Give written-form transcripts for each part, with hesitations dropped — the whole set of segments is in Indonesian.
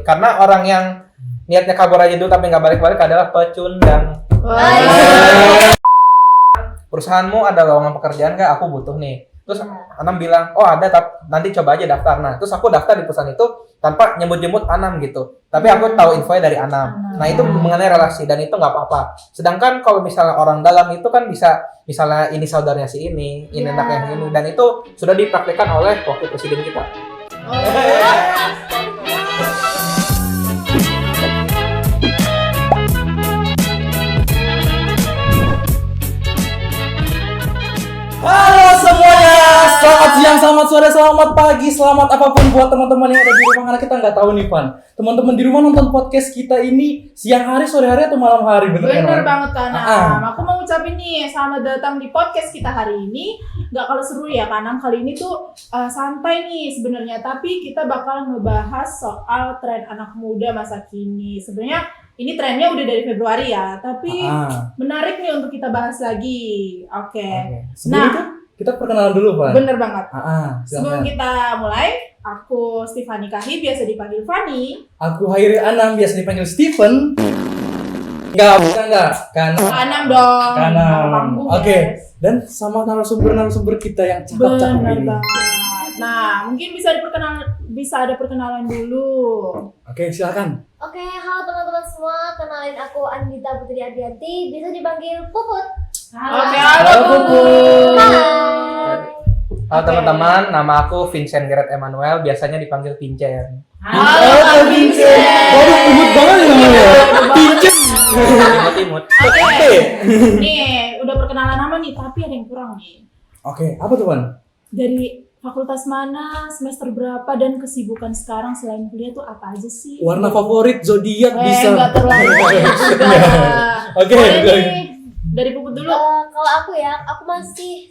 Karena orang yang niatnya kabur aja dulu tapi nggak balik-balik adalah pecundang. Perusahaanmu ada lowongan pekerjaan nggak? Aku butuh nih. Terus Anam bilang, oh ada, nanti coba aja daftar. Nah, terus aku daftar di perusahaan itu tanpa nyebut-nyebut Anam gitu. Tapi aku tahu infonya dari Anam. Nah, itu mengenai relasi dan itu nggak apa-apa. Sedangkan kalau misalnya orang dalam itu kan bisa, misalnya ini saudaranya si ini anaknya yang ini. Dan itu sudah dipraktikkan oleh wakil presiden kita. Halo semuanya, selamat siang, selamat sore, selamat pagi, selamat apapun buat teman-teman yang ada di rumah. Karena kita nggak tahu nih, Pan. Teman-teman di rumah nonton podcast kita ini siang hari, sore hari, atau malam hari, bener banget kan? Aku mau ngucapin nih, selamat datang di podcast kita hari ini. Nggak kalah seru ya, Kanam. Kali ini tuh santai nih sebenarnya, tapi kita bakal ngebahas soal tren anak muda masa kini. Sebenarnya ini trennya udah dari Februari ya, tapi menarik nih untuk kita bahas lagi. Oke. Sebelum itu kita perkenalan dulu, Pak. Bener banget. Sebelum kita mulai, aku Stefani Kahi, biasa dipanggil Fani. Aku Hairi Anam, biasa dipanggil Steven. Enggak. Kanam dong. Kanam. Oke. Dan sama narasumber kita yang cakep-cakep ini. Nah, mungkin bisa ada perkenalan dulu. Oke, silakan. Oke, halo teman-teman semua. Kenalin aku Anita Putri Adianti, bisa dipanggil Puput. Halo Puput. Halo teman-teman, nama aku Vincent Gerard Emmanuel, biasanya dipanggil Pincen. Halo Vincent. Waduh, imut banget namanya. Pincen. Imut. Oke. Nih, udah perkenalan nama nih, tapi ada yang kurang nih. Oke, apa tuh, Pan? Dari fakultas mana, semester berapa, dan kesibukan sekarang selain kuliah tuh apa aja sih? Warna favorit, zodiak bisa. Enggak terlalu. Oke, dari Puput dulu. Kalau aku ya, aku masih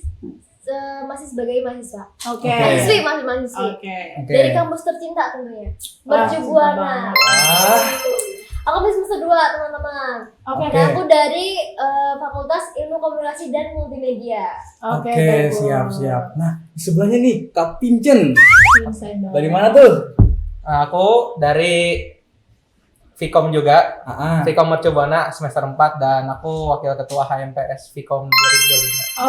sebagai mahasiswa. Oke. Mahasiswi. Oke. Dari kampus tercinta tentunya. Mercubuana. Aku masih semester 2, teman-teman. Oke. Nah, aku dari Fakultas Ilmu Komunikasi dan Multimedia. Oke, siap. Nah, di sebelahnya nih, Kak Pincen. Vincent. Dari mana tuh? Aku dari Vkom juga, Vkom Mercubuana semester 4 dan aku wakil ketua HMPS Vkom 2025.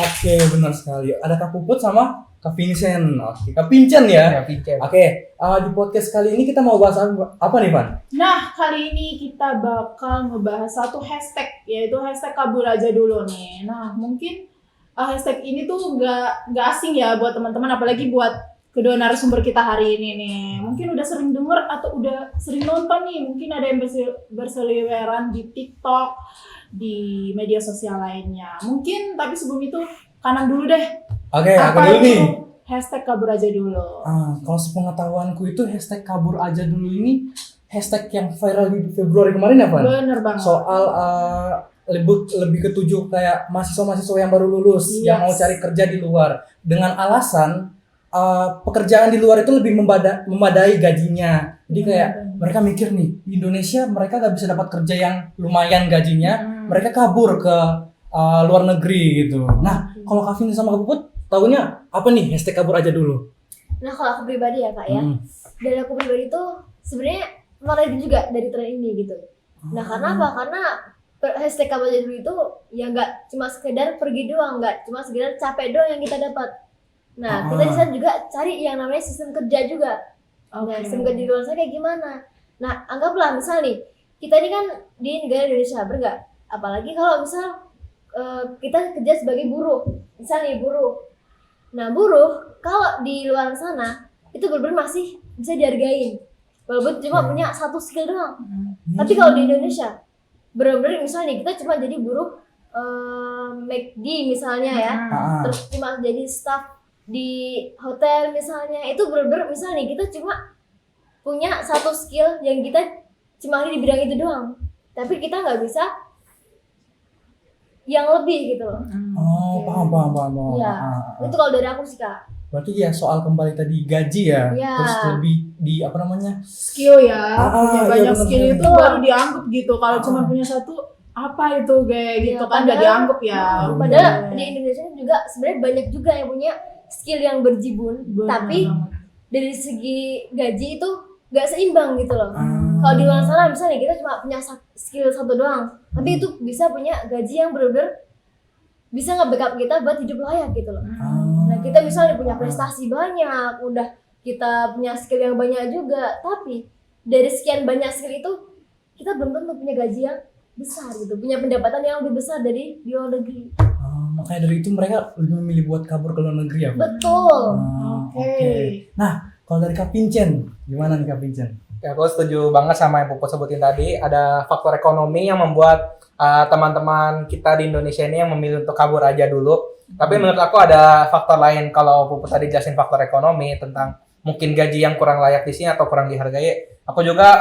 Oke, benar sekali. Ada Kak Puput sama Kak Vincent. Oke, Kak Pincen ya. Pincen. Oke, di podcast kali ini kita mau bahas apa nih, Pan? Nah, kali ini kita bakal ngebahas satu hashtag, yaitu hashtag kabur aja dulu nih. Nah, mungkin hashtag ini tuh nggak asing ya buat teman-teman, apalagi buat kedua narasumber kita hari ini nih. Mungkin udah sering denger atau udah sering nonton nih. Mungkin ada yang berseliweran di TikTok, di media sosial lainnya. Mungkin, tapi sebelum itu kanan dulu deh. Oke, aku dulu nih. Hashtag kabur aja dulu. Kalau sepengetahuanku itu hashtag kabur aja dulu ini hashtag yang viral di Februari kemarin ya, Pan? Bener banget. Soal lebih ketujuh kayak mahasiswa-mahasiswa yang baru lulus yang mau cari kerja di luar dengan alasan pekerjaan di luar itu lebih memadai gajinya. Jadi kayak mereka mikir nih, di Indonesia mereka gak bisa dapat kerja yang lumayan gajinya, mereka kabur ke luar negeri gitu. Nah, kalau Kak Vin sama Kak Puput tahunya apa nih hashtag kabur aja dulu? Nah, kalau aku pribadi ya, Kak ya. Dari aku pribadi tuh sebenarnya mulai juga dari tren ini gitu. Nah, karena apa? Karena hashtag kabur aja dulu itu ya nggak cuma sekedar pergi doang, nggak cuma sekedar capek doang yang kita dapat. Nah, kita di sana juga cari yang namanya sistem kerja juga. Nah, sistem kerja di luar sana kayak gimana? Nah, anggaplah misal nih, kita ini kan di negara Indonesia, bener nggak? Apalagi kalau misal kita kerja sebagai buruh, misal nih buruh. Nah, buruh kalau di luar sana itu benar-benar masih bisa dihargain, walaupun cuma punya satu skill doang. Tapi kalau di Indonesia, benar-benar misalnya kita cuma jadi buruh McD misalnya ya, terus cuma jadi staff di hotel misalnya, itu benar-benar misalnya kita cuma punya satu skill yang kita cuma ahli di bidang itu doang, tapi kita nggak bisa yang lebih gitu loh. Paham. Iya, itu kalau dari aku sih, Kak. Berarti ya soal kembali tadi gaji ya, terus lebih di apa namanya? Skill ya, punya banyak skill itu betul. baru dianggap gitu. Kalau cuma punya satu, apa itu kayak gitu kan nggak dianggap ya. Padahal di Indonesia juga sebenarnya banyak juga yang punya skill yang berjibun, Benar tapi banget. dari segi gaji itu nggak seimbang gitu loh. Hmm. Kalau di luar sana misalnya kita cuma punya skill satu doang, tapi itu bisa punya gaji yang benar-benar bisa nge-backup kita buat hidup layak gitu loh. Nah kita misalnya punya prestasi banyak, udah kita punya skill yang banyak juga, tapi dari sekian banyak skill itu kita belum tentu punya gaji yang besar gitu, punya pendapatan yang lebih besar dari di luar negeri. Makanya dari itu mereka lebih memilih buat kabur ke luar negeri ya, Bu? Betul. Oke. Nah, kalau dari Kak Vincent, gimana nih Kak Vincent? Ya, aku setuju banget sama yang Puput sebutin tadi. Ada faktor ekonomi yang membuat teman-teman kita di Indonesia ini yang memilih untuk kabur aja dulu. Tapi menurut aku ada faktor lain. Kalau Puput tadi jelasin faktor ekonomi tentang mungkin gaji yang kurang layak di sini atau kurang dihargai. Aku juga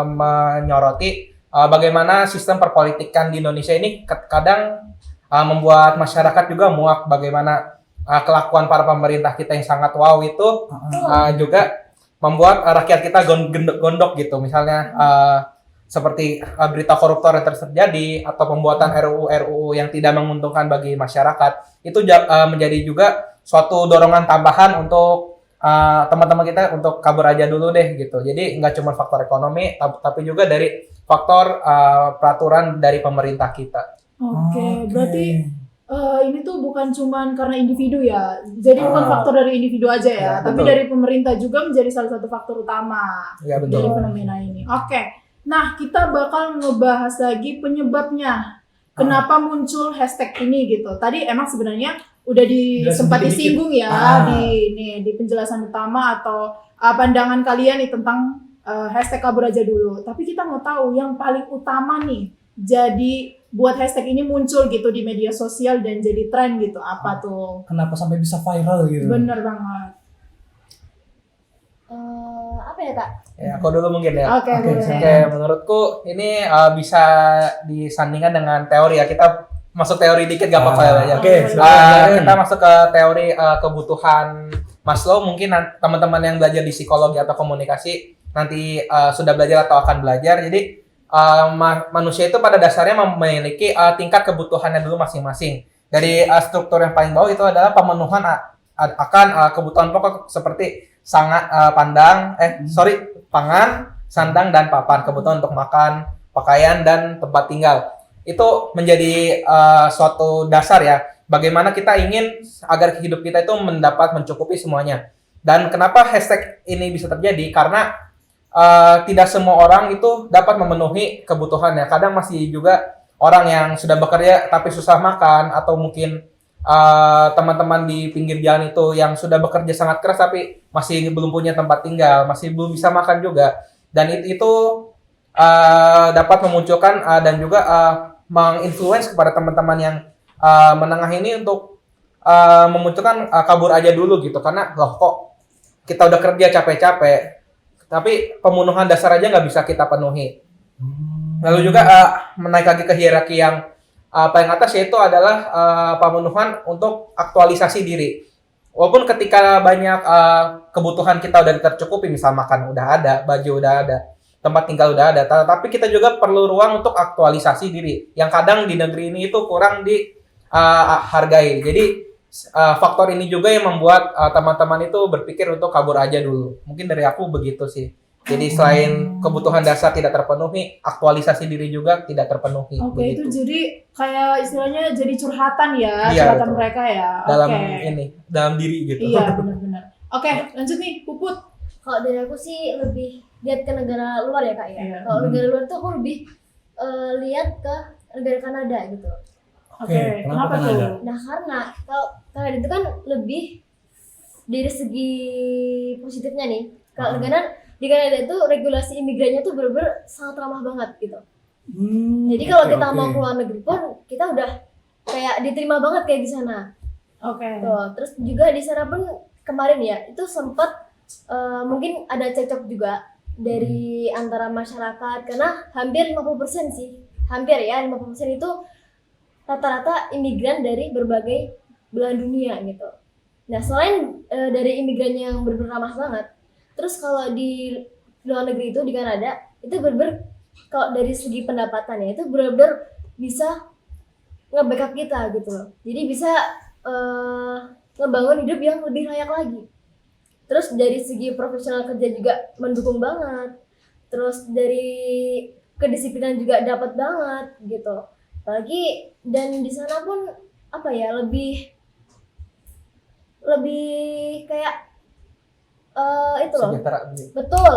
menyoroti bagaimana sistem perpolitikan di Indonesia ini kadang membuat masyarakat juga muak. Bagaimana kelakuan para pemerintah kita yang sangat wow itu juga membuat rakyat kita gondok gitu. Misalnya seperti berita koruptor yang terjadi atau pembuatan RUU yang tidak menguntungkan bagi masyarakat. Itu menjadi juga suatu dorongan tambahan untuk teman-teman kita untuk kabur aja dulu deh gitu. Jadi nggak cuma faktor ekonomi tapi juga dari faktor peraturan dari pemerintah kita. Oke, berarti ini tuh bukan cuman karena individu ya. Jadi bukan faktor dari individu aja ya, Ya, tapi betul. dari pemerintah juga menjadi salah satu faktor utama Ya dari betul. fenomena ini. Oke. Nah, kita bakal ngebahas lagi penyebabnya. Kenapa muncul hashtag ini gitu. Tadi emang sebenarnya udah sempat sedikit-sedikit. disinggung ya di penjelasan utama atau pandangan kalian nih tentang hashtag kabur aja dulu. Tapi kita mau tahu yang paling utama nih jadi buat hashtag ini muncul gitu di media sosial dan jadi tren gitu. Apa tuh? Kenapa sampai bisa viral gitu? Bener banget. Apa ya Kak? Ya, aku dulu mungkin ya. Oke, Oke, boleh. Oke, menurutku ini bisa disandingkan dengan teori ya. Kita masuk teori dikit gak apa-apa ya. Oke, Kita masuk ke teori kebutuhan Maslow. Mungkin teman-teman yang belajar di psikologi atau komunikasi nanti sudah belajar atau akan belajar. Jadi manusia itu pada dasarnya memiliki tingkat kebutuhannya dulu masing-masing. Dari struktur yang paling bawah itu adalah pemenuhan akan kebutuhan pokok seperti pangan, sandang, dan papan. Kebutuhan untuk makan, pakaian, dan tempat tinggal. Itu menjadi suatu dasar ya. Bagaimana kita ingin agar hidup kita itu mencukupi semuanya. Dan kenapa hashtag ini bisa terjadi? Karena tidak semua orang itu dapat memenuhi kebutuhannya. Kadang masih juga orang yang sudah bekerja tapi susah makan, atau mungkin teman-teman di pinggir jalan itu yang sudah bekerja sangat keras tapi masih belum punya tempat tinggal, masih belum bisa makan juga. Dan itu dapat memunculkan dan juga menginfluence kepada teman-teman yang menengah ini untuk memunculkan kabur aja dulu gitu. Karena loh kok kita udah kerja capek-capek tapi pemenuhan dasar aja nggak bisa kita penuhi. Lalu juga menaik lagi ke hierarki yang paling atas, yaitu adalah pemenuhan untuk aktualisasi diri. Walaupun ketika banyak kebutuhan kita udah tercukupi, misal makan udah ada, baju udah ada, tempat tinggal udah ada, tapi kita juga perlu ruang untuk aktualisasi diri yang kadang di negeri ini itu kurang dihargai. Jadi faktor ini juga yang membuat teman-teman itu berpikir untuk kabur aja dulu. Mungkin dari aku begitu sih. Jadi selain kebutuhan dasar tidak terpenuhi, aktualisasi diri juga tidak terpenuhi. Oke, itu begitu. jadi kayak istilahnya jadi curhatan ya, Iya, curhatan betul. mereka ya. Dalam Oke. dalam diri gitu. Iya, benar-benar. Oke, lanjut nih, Puput. Kalau dari aku sih lebih lihat ke negara luar ya Kak ya. Iya. Kalau negara luar tuh aku lebih lihat ke negara Kanada gitu. Oke, kenapa kenapa Kanada? tuh? Nah karena kalau Kanada itu kan lebih dari segi positifnya nih. Kalau negara di Kanada itu regulasi imigrannya tuh bener-bener sangat ramah banget gitu. Jadi kalau kita mau keluar negeri pun kita udah kayak diterima banget kayak di sana. Oke. Tuh, terus juga di sana pun kemarin ya itu sempat mungkin ada cekcok juga dari antara masyarakat karena hampir 50% sih. Hampir ya 50% itu rata-rata imigran dari berbagai belahan dunia gitu. Nah, selain dari imigran yang benar-benar ramah banget, terus kalau di luar negeri itu di Kanada itu benar-benar kalau dari segi pendapatannya itu benar-benar bisa nge-backup kita gitu loh. Jadi bisa ngebangun hidup yang lebih layak lagi. Terus dari segi profesional kerja juga mendukung banget. Terus dari kedisiplinan juga dapat banget gitu. Apalagi dan di sana pun apa ya, lebih kayak itu loh. Sejahtera. Betul.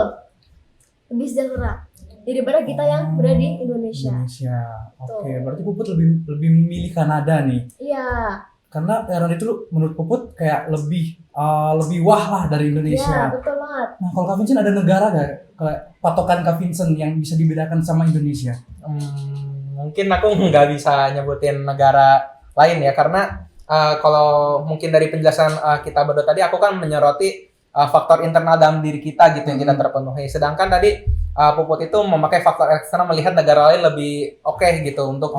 Lebih sejahtera daripada kita yang berada di Indonesia. Oke, berarti Puput lebih memilih Kanada nih. Iya. Karena itu menurut Puput kayak lebih wah lah dari Iya, Indonesia. betul banget. Nah, kalau Kak Vincent ada negara gak kayak patokan Kak Vincent yang bisa dibedakan sama Indonesia? Mungkin aku nggak bisa nyebutin negara lain ya, karena kalau mungkin dari penjelasan kita berdua tadi, aku kan menyoroti faktor internal dalam diri kita gitu yang kita terpenuhi. Sedangkan tadi Puput itu memakai faktor eksternal, melihat negara lain lebih oke gitu untuk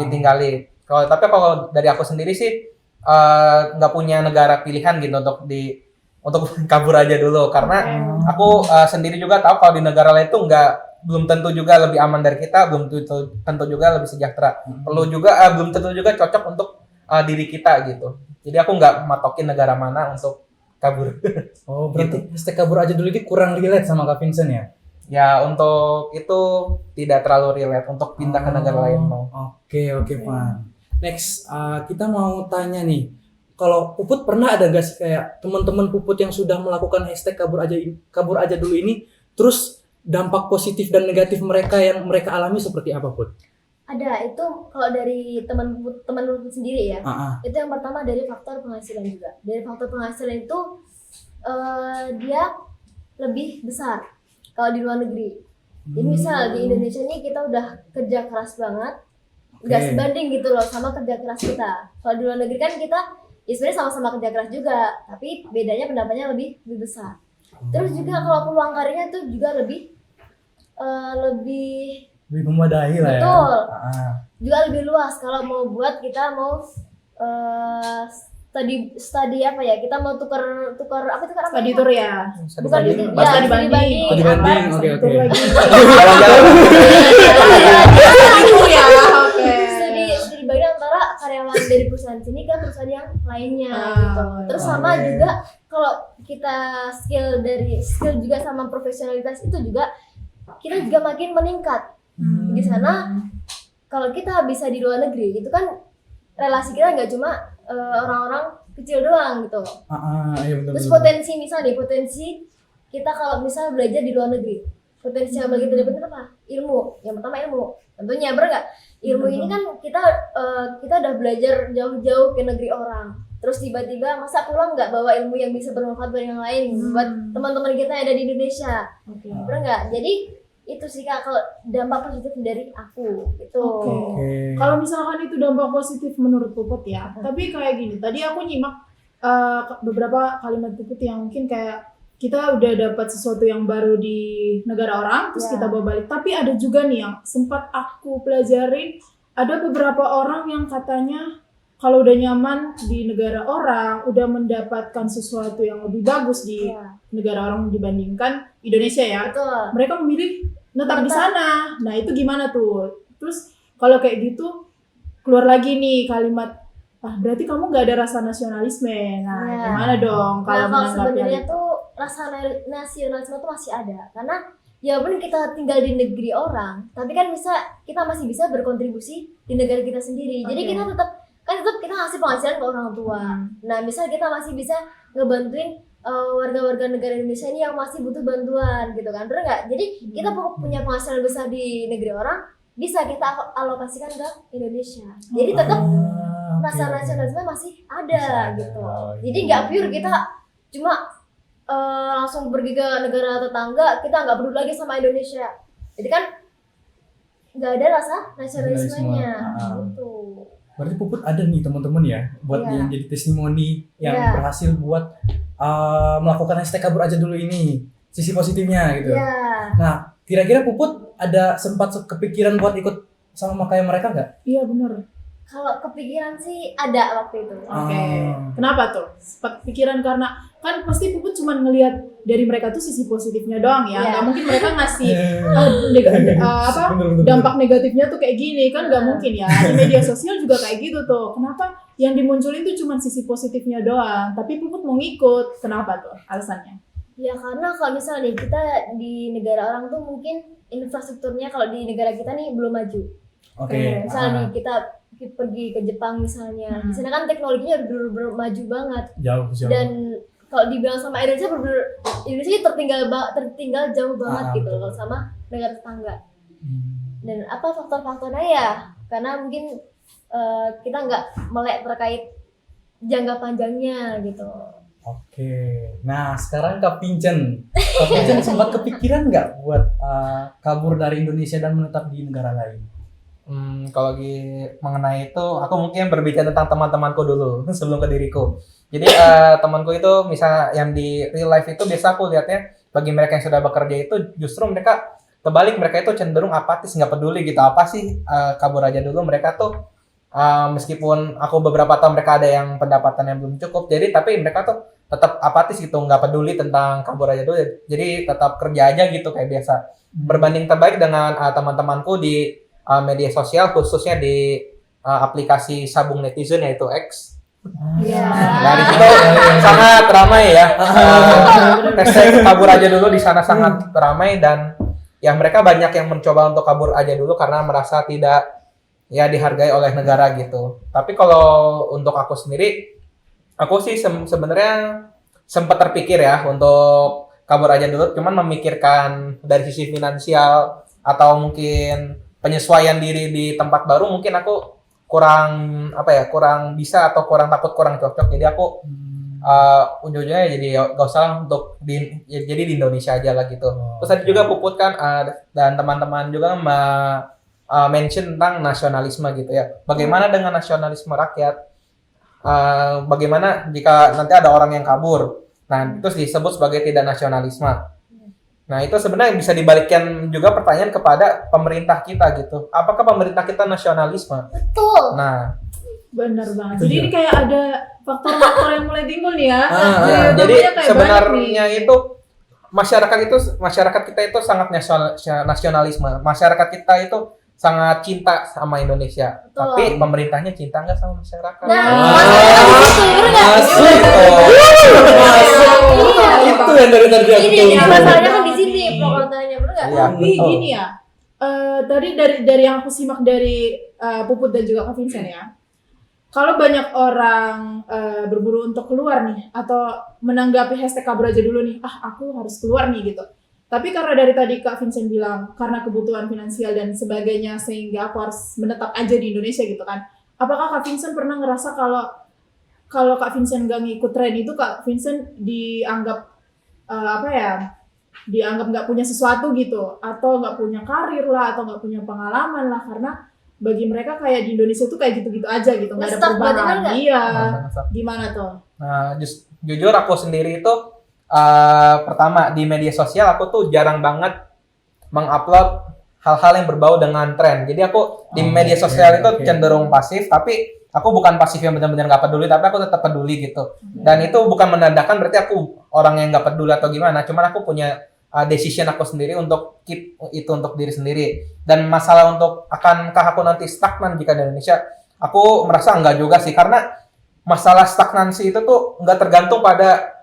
ditinggali. Tapi kalau dari aku sendiri sih nggak punya negara pilihan gitu untuk kabur aja dulu, karena aku sendiri juga tahu kalau di negara lain tuh belum tentu juga lebih aman dari kita, belum tentu juga lebih sejahtera. Belum tentu juga cocok untuk diri kita gitu. Jadi aku nggak matokin negara mana untuk kabur. Oh, berarti hashtag kabur aja dulu ini kurang relate sama Kak Vincent ya? Ya, untuk itu tidak terlalu relate untuk pindah ke negara lain. No. Oke, Pan. Next, kita mau tanya nih, kalau Puput pernah ada gak sih kayak teman-teman Puput yang sudah melakukan hashtag kabur aja dulu ini, terus dampak positif dan negatif mereka yang mereka alami seperti apa, Put? Ada, itu kalau dari teman Puput sendiri ya. Itu yang pertama dari faktor penghasilan juga. Dari faktor penghasilan itu dia lebih besar kalau di luar negeri. Jadi misal di Indonesia ini kita udah kerja keras banget, nggak sebanding gitu loh sama kerja keras kita. Kalau di luar negeri kan kita ya sebenarnya sama-sama kerja keras juga, tapi bedanya pendapatnya lebih besar. Terus juga kalau peluang karirnya tuh juga lebih memadai lah ya. Betul. Juga lebih luas kalau kita mau studi apa ya, kita mau tukar apa itu namanya? Studi tour ya. Bukan Studi itu, banding. studi banding. Studi banding, oke. Studi banding antara karyawan dari perusahaan sini ke perusahaan yang lainnya gitu. Terus sama juga kalau kita skill juga sama profesionalitas itu juga kita juga makin meningkat. Di sana kalau kita bisa di luar negeri itu kan relasi kita nggak cuma orang-orang kecil doang gitu. Iya betul. Terus potensi kita kalau misal belajar di luar negeri, potensi yang kita dapetin apa? Ilmu. Yang pertama ilmu. Tentunya bener nggak? Ilmu ini kan kita udah belajar jauh-jauh ke negeri orang. Terus tiba-tiba masa pulang nggak bawa ilmu yang bisa bermanfaat buat yang lain, buat teman-teman kita yang ada di Indonesia. Bener nggak? Jadi itu sih Kak, kalau dampak positif dari aku gitu. Kalau misalkan itu dampak positif menurut Puput ya, tapi kayak gini, tadi aku nyimak beberapa kalimat Puput yang mungkin kayak kita udah dapat sesuatu yang baru di negara orang, terus kita bawa balik. Tapi ada juga nih yang sempat aku pelajarin, ada beberapa orang yang katanya kalau udah nyaman di negara orang, udah mendapatkan sesuatu yang lebih bagus di negara orang dibandingkan Indonesia ya. Betul. Mereka memilih netap di sana. Nah, itu gimana tuh? Terus kalau kayak gitu keluar lagi nih kalimat, berarti kamu nggak ada rasa nasionalisme. Nah, gimana dong kalau sebenarnya tuh rasa nasionalisme tuh masih ada. Karena ya walaupun kita tinggal di negeri orang, tapi kan kita masih bisa berkontribusi di negara kita sendiri. Jadi kita tetap kita ngasih penghasilan ke orang tua. Nah, misal kita masih bisa ngebantuin warga-warga negara Indonesia ini yang masih butuh bantuan gitu kan, bener nggak? Jadi kita punya penghasilan besar di negeri orang, bisa kita alokasikan ke Indonesia. Jadi tetap rasa nasionalisme masih ada gitu. Jadi nggak pure kita cuma langsung pergi ke negara tetangga, kita nggak peduli lagi sama Indonesia. Jadi kan nggak ada rasa nasionalismenya gitu. Berarti Puput ada nih teman-teman ya, buat yang jadi testimoni yang berhasil buat melakukan hashtag kabur aja dulu ini, sisi positifnya gitu. Nah, kira-kira Puput ada sempat kepikiran buat ikut sama kayak mereka nggak? Iya benar. Kalau kepikiran sih ada waktu itu. Oke. Kenapa tuh? Sempat pikiran karena kan pasti Puput cuma ngelihat dari mereka tuh sisi positifnya doang ya. Iya. Nggak mungkin mereka ngasih Bener-bener. dampak negatifnya tuh kayak gini kan nggak mungkin ya. Di media sosial juga kayak gitu tuh. Kenapa yang dimunculin tuh cuma sisi positifnya doang, tapi Puput mau ngikut. Kenapa tuh alasannya? Ya karena kalau misalnya nih kita di negara orang tuh mungkin infrastrukturnya kalau di negara kita nih belum maju. Oke. Misalnya nih kita pergi ke Jepang misalnya, di sana kan teknologinya udah bener-bener maju banget. Jauh. Dan kalau dibilang sama Indonesia bener-bener Indonesia tertinggal jauh banget gitu kalau sama negara tetangga. Dan apa faktor-faktornya ya? Karena mungkin kita nggak melek terkait jangka panjangnya gitu. Oke. Nah, sekarang Kak Vincent sempat kepikiran nggak buat kabur dari Indonesia dan menetap di negara lain? Kalau mengenai itu, aku mungkin berbicara tentang teman-temanku dulu sebelum ke diriku. Jadi temanku itu misalnya yang di real life itu biasa aku lihatnya bagi mereka yang sudah bekerja itu justru mereka terbalik, mereka itu cenderung apatis, nggak peduli gitu apa sih kabur aja dulu. Mereka tuh meskipun aku beberapa tahun mereka ada yang pendapatannya belum cukup, jadi tapi mereka tuh tetap apatis gitu, nggak peduli tentang kabur aja dulu. Jadi tetap kerja aja gitu kayak biasa. Berbanding terbalik dengan teman-temanku di media sosial khususnya di aplikasi sabung netizen yaitu X. Iya. Dari situ sangat ramai ya. Hashtag kabur aja dulu di sana sangat ramai dan ya mereka banyak yang mencoba untuk kabur aja dulu karena merasa tidak ya dihargai oleh negara gitu. Tapi kalau untuk aku sendiri, aku sih sebenarnya sempat terpikir ya untuk kabur aja dulu, cuman memikirkan dari sisi finansial atau mungkin penyesuaian diri di tempat baru mungkin aku kurang bisa atau kurang cocok, jadi aku ujung-ujungnya jadi gak usah untuk jadi di Indonesia aja lah gitu. Terus tadi juga Puput kan dan teman-teman juga mention tentang nasionalisme gitu ya, bagaimana dengan nasionalisme rakyat, bagaimana jika nanti ada orang yang kabur, nah itu disebut sebagai tidak nasionalisme. Nah itu sebenarnya bisa dibalikkan juga pertanyaan kepada pemerintah kita gitu. Apakah pemerintah kita nasionalisme? Betul. Nah, Benar banget. Jadi ini kayak ada faktor-faktor yang mulai timbul nih ya. jadi Namanya kayak sebenarnya banyak nih. itu masyarakat kita itu sangat nasionalisme. Masyarakat kita itu sangat cinta sama Indonesia. Betul. Tapi pemerintahnya cinta nggak sama masyarakat? Itu yang dari tadi aku Ini tunggu. masalahnya kan di sini pro kontranya, bener nggak? Iya. Tapi betul. gini ya, tadi dari yang aku simak dari Puput dan juga Kak Vincent ya, kalau banyak orang berburu untuk keluar nih atau menanggapi hashtag kabur aja dulu nih, aku harus keluar nih gitu. Tapi karena dari tadi Kak Vincent bilang karena kebutuhan finansial dan sebagainya sehingga aku harus menetap aja di Indonesia gitu kan. Apakah Kak Vincent pernah ngerasa kalau Kak Vincent gak ngikut tren itu Kak Vincent dianggap dianggap nggak punya sesuatu gitu, atau nggak punya karir lah, atau nggak punya pengalaman lah, karena bagi mereka kayak di Indonesia tuh kayak gitu-gitu aja gitu, nggak ada Ngestak berarti kan perubahan. nggak? Iya, Masa-masa. gimana tuh? Nah, jujur aku sendiri itu pertama di media sosial aku tuh jarang banget mengupload hal-hal yang berbau dengan tren. Jadi aku di media sosial itu cenderung pasif, tapi aku bukan pasif yang benar-benar nggak peduli, tapi aku tetap peduli gitu. Dan itu bukan menandakan berarti aku orang yang nggak peduli atau gimana. Cuman aku punya decision aku sendiri untuk keep itu untuk diri sendiri. Dan masalah untuk akankah aku nanti stagnan jika di Indonesia, aku merasa enggak juga sih, karena masalah stagnansi itu tuh nggak tergantung pada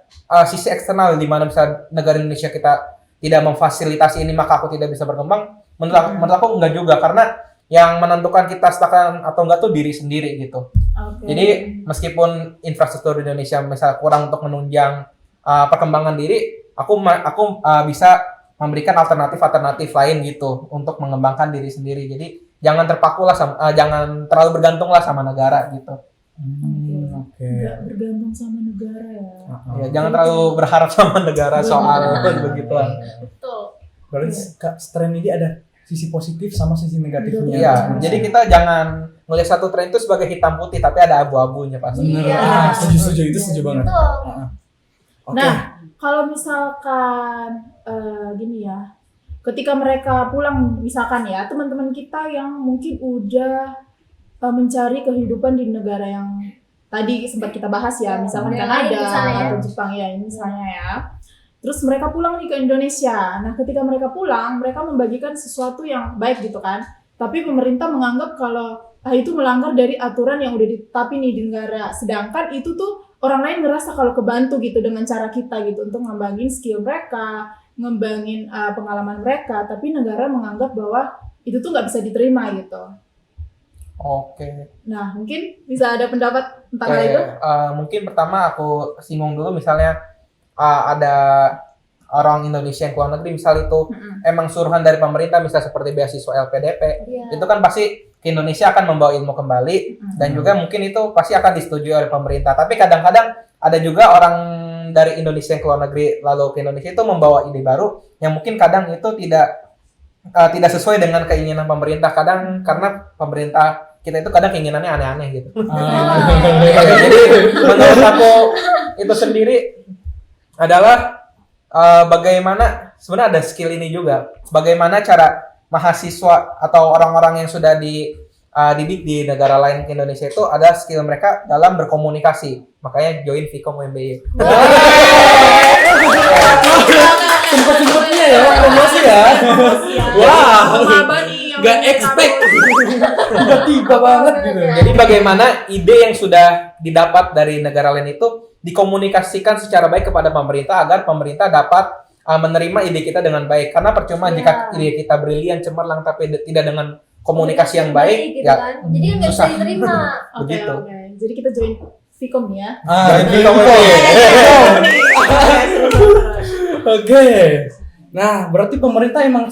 sisi eksternal, di mana misalnya negara Indonesia kita tidak memfasilitasi ini maka aku tidak bisa berkembang. Menurut aku enggak juga, karena yang menentukan kita stagnan atau enggak tuh diri sendiri gitu. Oke. Jadi meskipun infrastruktur di Indonesia misalnya kurang untuk menunjang perkembangan diri, aku bisa memberikan alternatif lain gitu untuk mengembangkan diri sendiri. Jadi jangan terpakulah jangan terlalu bergantunglah sama negara gitu. Oke. Nggak bergantung sama negara ya. Ya, jangan terlalu berharap sama negara soal begituan. Betul. Berarti Kak, tren ini ada sisi positif sama sisi negatifnya. Iya, jadi kita jangan melihat satu tren itu sebagai hitam putih, tapi ada abu-abunya pasti. Bener. Iya. Setuju itu setuju banget. Betul. Oke. Nah, kalau misalkan gini ya, ketika mereka pulang misalkan ya, teman-teman kita yang mungkin udah mencari kehidupan di negara yang tadi sempat kita bahas ya, misalkan Yang lain Kanada misalnya ya. atau Jepang ya, ini misalnya ya. Terus mereka pulang nih ke Indonesia. Nah, ketika mereka pulang, mereka membagikan sesuatu yang baik gitu kan. Tapi pemerintah menganggap kalau itu melanggar dari aturan yang udah ditetapin nih di negara. Sedangkan itu tuh orang lain ngerasa kalau kebantu gitu dengan cara kita gitu untuk ngembangin skill mereka, ngembangin pengalaman mereka. Tapi negara menganggap bahwa itu tuh nggak bisa diterima gitu. Oke. Nah, mungkin bisa ada pendapat tentang hal itu? Mungkin pertama aku singgung dulu misalnya ada orang Indonesia yang keluar negeri misal itu emang suruhan dari pemerintah misal seperti beasiswa LPDP, Iya. itu kan pasti ke Indonesia akan membawa ilmu kembali dan juga mungkin itu pasti akan disetujui oleh pemerintah. Tapi kadang-kadang ada juga orang dari Indonesia yang keluar negeri lalu ke Indonesia itu membawa ide baru yang mungkin kadang itu tidak sesuai dengan keinginan pemerintah, kadang karena pemerintah kita itu kadang keinginannya aneh-aneh gitu. Jadi menurut aku itu sendiri adalah bagaimana sebenarnya ada skill ini juga. Bagaimana cara mahasiswa atau orang-orang yang sudah dididik di negara lain ke Indonesia itu ada skill mereka dalam berkomunikasi. Makanya join Vkom UMBY. Sempet-sempetnya ya promosi ya. Wah, nggak expect. Tiba-tiba banget gitu. Jadi bagaimana ide yang sudah didapat dari negara lain itu dikomunikasikan secara baik kepada pemerintah agar pemerintah dapat menerima ide kita dengan baik. Karena percuma jika ide kita brilian, cemerlang tapi tidak dengan komunikasi yang baik, gitu ya kan. Jadi kan nggak bisa susah. diterima. Begitu. Oke. Jadi kita join Vkom nih ya. Jadi Oke. Nah, berarti pemerintah emang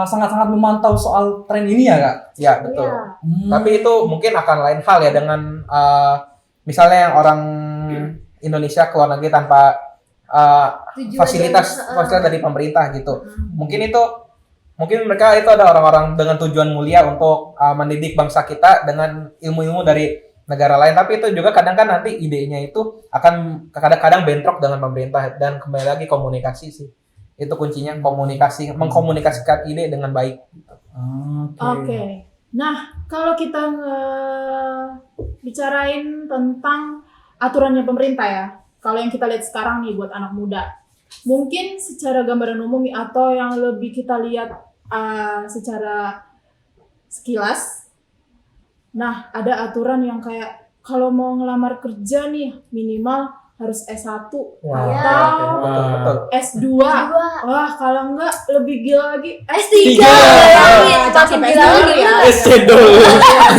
sangat-sangat memantau soal tren ini ya, Kak? Ya, betul. Iya. Tapi itu mungkin akan lain hal ya dengan misalnya yang orang Indonesia keluar negeri tanpa fasilitas dari pemerintah gitu. Mungkin mereka itu ada orang-orang dengan tujuan mulia untuk mendidik bangsa kita dengan ilmu-ilmu dari negara lain. Tapi itu juga kadang kan nanti idenya itu akan kadang-kadang bentrok dengan pemerintah dan kembali lagi komunikasi sih. Itu kuncinya komunikasi, mengkomunikasikan ide dengan baik. Oke. Nah, kalau kita bicarain tentang aturannya pemerintah ya, kalau yang kita lihat sekarang nih buat anak muda, mungkin secara gambaran umum atau yang lebih kita lihat secara sekilas, nah ada aturan yang kayak kalau mau ngelamar kerja nih minimal harus S1 Wah, atau betul. S2. Dua. Wah, kalau enggak lebih gila lagi S3. Jangan Makin sampai gila S2 lagi ya. Cendol.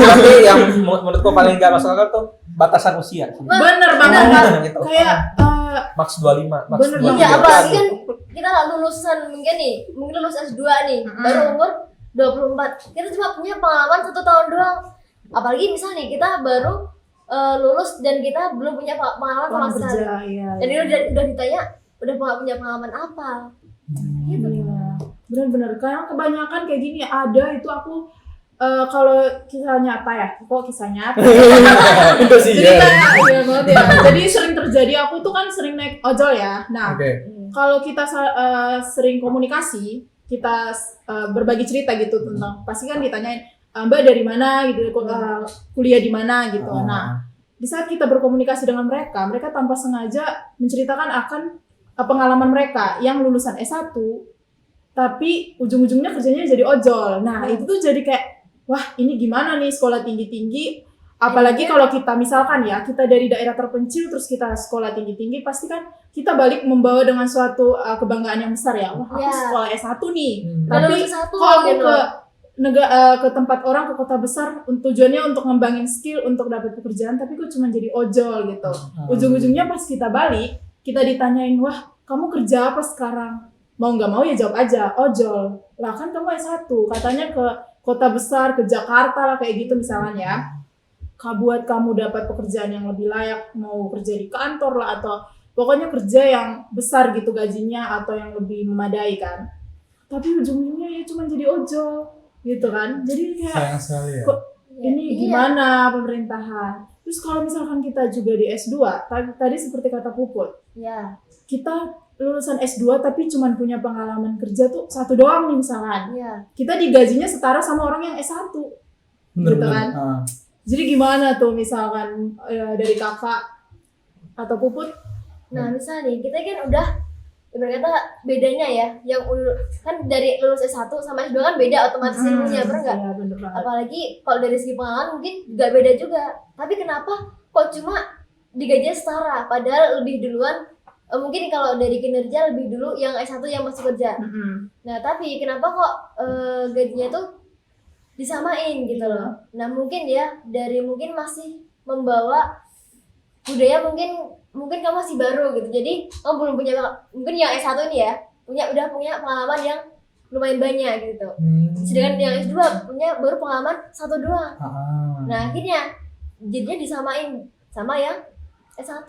Tapi yang menurutku paling nggak masuk akal tuh batasan usia. Bener banget. Gitu. Kayak Max 25, max Bener 23. banget. Iya, apalagi kan kita lulusan mungkin lulus S2 nih, baru umur 24. Kita cuma punya pengalaman 1 tahun doang. Apalagi misalnya nih kita baru lulus dan kita belum punya pengalaman sama sekali. kerja, iya. Dan ini udah ditanya, udah punya pengalaman apa? Gitu. Iya. Bener-bener. Karena kebanyakan kayak gini ada itu aku kalau kisah nyata ya, kok kisah nyata? Itu sih Jadi ya. kayak iya banget ya. Jadi sering terjadi, aku tuh kan sering naik ojol ya. Nah, Oke. kalau kita sering komunikasi, kita berbagi cerita gitu tentang, pasti kan ditanyain, Mbak dari mana gitu, kuliah di mana gitu. Nah, di saat kita berkomunikasi dengan mereka tanpa sengaja menceritakan akan pengalaman mereka yang lulusan S1, tapi ujung-ujungnya kerjanya jadi ojol. Nah, itu tuh jadi kayak, wah ini gimana nih sekolah tinggi-tinggi, apalagi kalau kita misalkan ya, kita dari daerah terpencil terus kita sekolah tinggi-tinggi, pasti kan kita balik membawa dengan suatu kebanggaan yang besar ya. Wah, aku Iya. sekolah S1 nih. Dan Tapi lulus S1 kok aku gitu. ke tempat orang, ke kota besar, tujuannya untuk ngembangin skill untuk dapat pekerjaan, tapi kok cuma jadi ojol gitu. Ujung-ujungnya pas kita balik, kita ditanyain, wah kamu kerja apa sekarang? Mau nggak mau ya jawab aja, ojol. Lah kan kamu S1, katanya ke kota besar, ke Jakarta lah kayak gitu misalnya ya. Buat kamu dapat pekerjaan yang lebih layak, mau kerja di kantor lah atau pokoknya kerja yang besar gitu gajinya atau yang lebih memadai kan. Tapi ujung-ujungnya ya cuma jadi ojol gitu kan. Jadi kayak Sayang sekali ya. kok ini Iya. gimana pemerintahan. Terus kalau misalkan kita juga di S2, tadi seperti kata Puput, Iya. kita lulusan S2 tapi cuma punya pengalaman kerja tuh 1 doang nih misalkan. Iya. Kita digajinya setara sama orang yang S1. Bener, gitu bener. kan. Jadi gimana tuh misalkan dari kakak atau Puput? Nah misalnya nih kita kan udah ibarat kata bedanya ya, yang kan dari lulus S1 sama S2 kan beda otomatis ilmunya, bener nggak? Iya bener banget. Apalagi kalau dari segi pengalaman mungkin juga beda juga. Tapi kenapa kok cuma digajinya setara? Padahal lebih duluan, mungkin kalau dari kinerja lebih dulu yang S1 yang masih kerja. Nah tapi kenapa kok gajinya tuh disamain gitu loh? Nah mungkin ya dari mungkin masih membawa budaya, mungkin kamu masih baru gitu, jadi kamu belum punya, mungkin yang S1 ini ya udah punya pengalaman yang lumayan banyak gitu. Sedangkan yang S2 baru pengalaman 1 doang. Nah akhirnya jadinya disamain sama yang S1.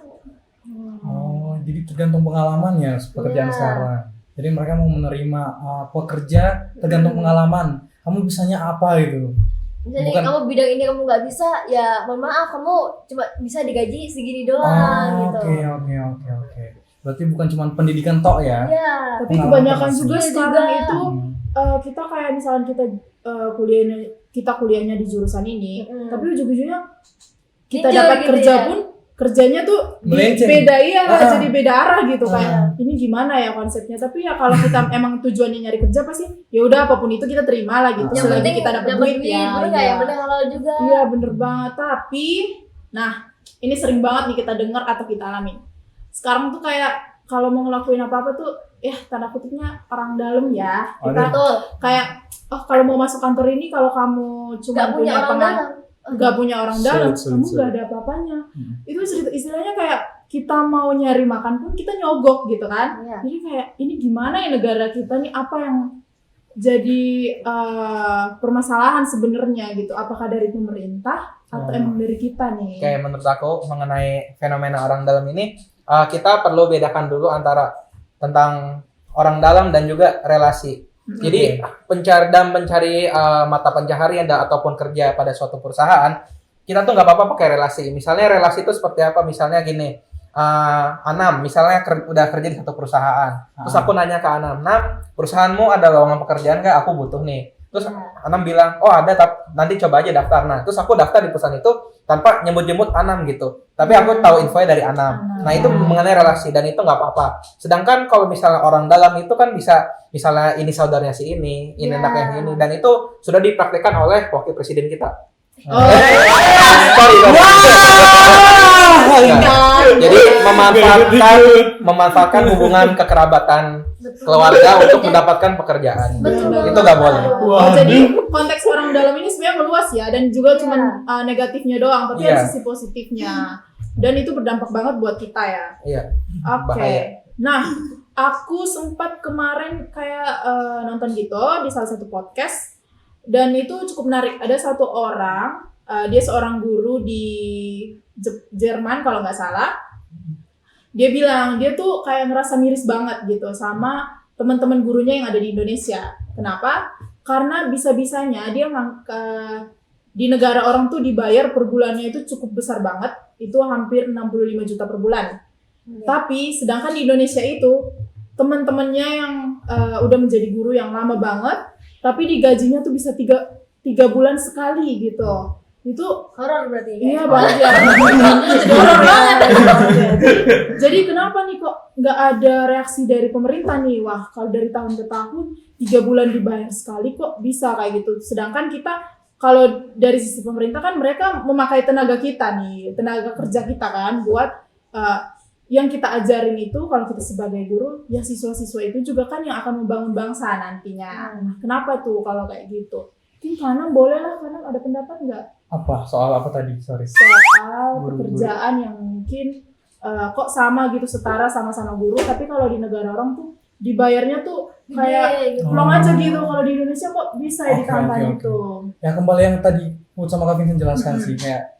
Oh, jadi tergantung pengalaman ya pekerjaan Iya. sekarang. Jadi mereka mau menerima pekerja tergantung pengalaman. Kamu bisanya apa gitu? Jadi Bukan- kamu bidang ini kamu nggak bisa, ya mohon maaf kamu cuma bisa digaji segini doang gitu. Oke. Berarti bukan cuma pendidikan tok ya? Iya. Tapi Pengalaman kebanyakan masih. juga Iya sekarang juga. itu kita kayak misalkan kita kuliahnya di jurusan ini, tapi ujung-ujungnya kita Jujur dapat gitu kerja ya. pun kerjanya tuh Melenceng. beda iya Ah. jadi beda arah gitu Ah. kayak ini gimana ya konsepnya. Tapi ya kalau kita emang tujuannya nyari kerja pasti ya udah apapun itu kita terima lah gitu. Yang Selagi penting kita dapat duit ya. bener nggak Iya. ya, bener halal juga. Iya bener banget. Tapi nah ini sering banget nih kita dengar atau kita alamin. Sekarang tuh kayak kalau mau ngelakuin apa-apa tuh ya tanda kutipnya orang dalam ya. Kita Betul. kayak kalau mau masuk kantor ini kalau kamu cuma Nggak punya orang dalam. nggak punya orang dalam, Sulit, kamu sulit. nggak ada apa-apanya. Itu istilahnya kayak kita mau nyari makan pun kita nyogok gitu kan. Iya. Jadi kayak ini gimana ya negara kita nih, apa yang jadi permasalahan sebenarnya gitu? Apakah dari pemerintah atau emang dari kita nih? Kayak menurut aku mengenai fenomena orang dalam ini, kita perlu bedakan dulu antara tentang orang dalam dan juga relasi. Jadi mencari mata pencaharian ataupun kerja pada suatu perusahaan, kita tuh nggak apa-apa pakai relasi. Misalnya relasi itu seperti apa? Misalnya gini, Anam misalnya udah kerja di satu perusahaan, terus aku nanya ke Anam, perusahaanmu ada lowongan pekerjaan nggak? Aku butuh nih. Terus Anam bilang, oh ada, nanti coba aja daftar. Nah, terus aku daftar di perusahaan itu tanpa nyebut-nyebut Anam gitu. Tapi aku tahu infonya dari Anam. Nah, itu mengenai relasi dan itu nggak apa-apa. Sedangkan kalau misalnya orang dalam itu kan bisa, misalnya ini saudaranya si ini Ya. anaknya ini, dan itu sudah dipraktikkan oleh wakil presiden kita. Oh, Sorry. Jadi memanfaatkan hubungan kekerabatan keluarga untuk mendapatkan pekerjaan. Betul. Itu nggak boleh. oh, jadi konteks orang dalam ini sebenarnya meluas ya, dan juga Iya. cuma negatifnya doang, tapi Iya. ada sisi positifnya. Dan itu berdampak banget buat kita ya. Iya. Oke. Bahaya. Nah, aku sempat kemarin kayak nonton gitu di salah satu podcast, dan itu cukup menarik. Ada satu orang, dia seorang guru di Jerman kalau nggak salah. Dia bilang dia tuh kayak ngerasa miris banget gitu sama teman-teman gurunya yang ada di Indonesia. Kenapa? Karena bisa-bisanya dia di negara orang tuh dibayar per bulannya itu cukup besar banget. Itu hampir 65 juta per bulan. Tapi sedangkan di Indonesia itu teman-temannya yang udah menjadi guru yang lama banget, tapi digajinya tuh bisa tiga bulan sekali gitu. Itu Horor berarti. iya banget ya. Horor banget. Jadi kenapa nih kok nggak ada reaksi dari pemerintah nih? Wah, kalau dari tahun ke tahun 3 bulan dibayar sekali kok bisa kayak gitu. Sedangkan kita kalau dari sisi pemerintah kan mereka memakai tenaga kita nih, tenaga kerja kita kan buat yang kita ajarin itu, kalau kita sebagai guru, ya siswa-siswa itu juga kan yang akan membangun bangsa nantinya. Nah, kenapa tuh kalau kayak gitu? Mungkin Kanang boleh lah, Kanang ada pendapat nggak? Apa? Soal apa tadi? Sorry. Soal Guru-guru. pekerjaan yang mungkin kok sama gitu, setara sama-sama guru, tapi kalau di negara orang tuh dibayarnya tuh kayak Gede, gitu. plong aja gitu. Kalau di Indonesia kok bisa ya Oke, ditambah oke, gitu. Ya kembali yang tadi Put sama Kak Vincent jelaskan sih, kayak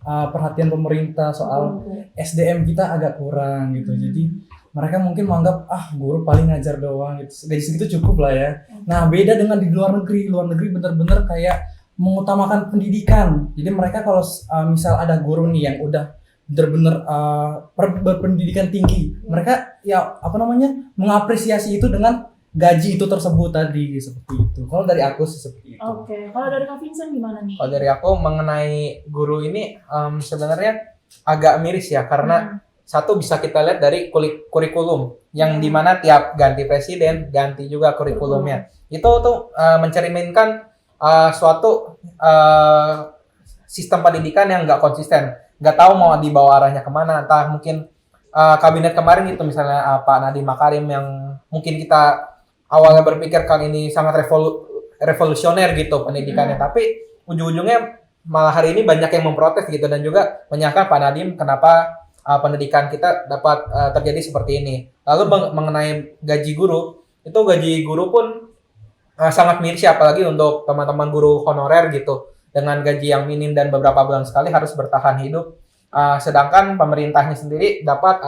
perhatian pemerintah soal SDM kita agak kurang gitu. Jadi mereka mungkin menganggap guru paling ngajar doang gitu. Gaji segitu cukup lah ya. Nah, beda dengan di luar negeri. Luar negeri bener-bener kayak mengutamakan pendidikan. Jadi mereka kalau misal ada guru nih yang udah bener-bener berpendidikan tinggi, mereka ya mengapresiasi itu dengan gaji itu tersebut tadi seperti itu. Kalau dari aku sih seperti itu. Oke, kalau dari Kak Vincent gimana nih? Kalau dari aku mengenai guru ini sebenarnya agak miris ya, karena satu bisa kita lihat dari kurikulum yang dimana tiap ganti presiden ganti juga kurikulumnya. Itu tuh mencerminkan suatu sistem pendidikan yang nggak konsisten, nggak tahu mau dibawa arahnya kemana. Entah mungkin kabinet kemarin itu misalnya Pak Nadiem Makarim yang mungkin kita awalnya berpikir kali ini sangat revolusioner gitu pendidikannya, tapi ujung-ujungnya malah hari ini banyak yang memprotes gitu dan juga menyalahkan Pak Nadiem kenapa pendidikan kita dapat terjadi seperti ini. Lalu mengenai gaji guru pun sangat miris ya, apalagi untuk teman-teman guru honorer gitu, dengan gaji yang minim dan beberapa bulan sekali harus bertahan hidup. Sedangkan pemerintahnya sendiri dapat